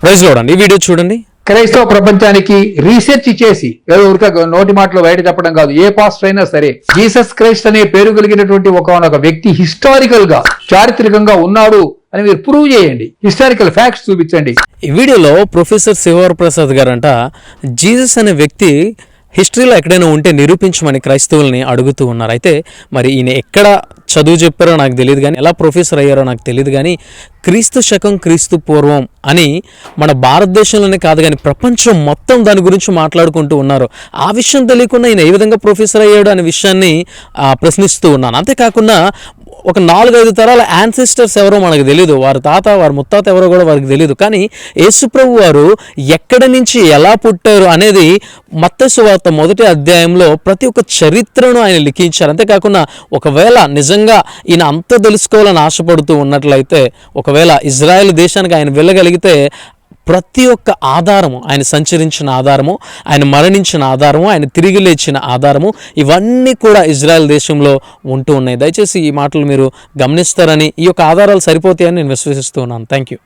Praise lord అండి. ఈ video చూడండి. క్రైస్తవ ప్రపంచానికి రీసెర్చ్ చేసి ఏదో ఊరిక నోటి మాటలో బయట చెప్పడం కాదు, ఏ పాస్టర్ అయినా సరే జీసస్ క్రైస్ట్ అనే పేరు కలిగినటువంటి ఒక వ్యక్తి హిస్టారికల్ గా చారిత్రకంగా ఉన్నాడు అని మీరు ప్రూవ్ చేయండి. హిస్టారికల్ ఫ్యాక్ట్స్ చూపించండి. ఈ వీడియోలో ప్రొఫెసర్ శివవర ప్రసాద్ గారంట జీసస్ అనే వ్యక్తి హిస్టరీలో ఎక్కడైనా ఉంటే నిరూపించమని క్రైస్తవుల్ని అడుగుతూ ఉన్నారు. అయితే మరి ఈయన ఎక్కడ చదువు చెప్పారో నాకు తెలియదు, కానీ ఎలా ప్రొఫెసర్ అయ్యారో నాకు తెలియదు, కానీ క్రీస్తు శకం క్రీస్తు పూర్వం అని మన భారతదేశంలోనే కాదు కానీ ప్రపంచం మొత్తం దాని గురించి మాట్లాడుకుంటూ ఉన్నారు. ఆ విషయం తెలియకుండా ఈయన ఏ విధంగా ప్రొఫెసర్ అయ్యాడు అనే విషయాన్ని ప్రశ్నిస్తూ ఉన్నాను. అంతేకాకుండా ఒక 4-5 తరాల యాన్సిస్టర్స్ ఎవరో మనకు తెలియదు, వారి తాత వారి ముత్తాత ఎవరో కూడా వారికి తెలియదు. కానీ యేసుప్రభు వారు ఎక్కడి నుంచి ఎలా పుట్టారు అనేది మత్తయి సువార్త 1వ అధ్యాయంలో ప్రతి ఒక్క చరిత్రను ఆయన లిఖించారు. అంతేకాకుండా ఒకవేళ నిజంగా ఈయన అంత తెలుసుకోవాలని ఆశపడుతూ ఉన్నట్లయితే, ఒకవేళ ఇజ్రాయెల్ దేశానికి ఆయన వెళ్ళగలిగితే ప్రతి ఒక్క ఆధారము, ఆయన సంచరించిన ఆధారము, ఆయన మరణించిన ఆధారము, ఆయన తిరిగి లేచిన ఆధారము, ఇవన్నీ కూడా ఇజ్రాయెల్ దేశంలో ఉంటూ ఉన్నాయి. దయచేసి ఈ మాటలు మీరు గమనిస్తారని, ఈ యొక్క ఆధారాలు సరిపోతాయని నేను విశ్వసిస్తూ ఉన్నాను. Thank you.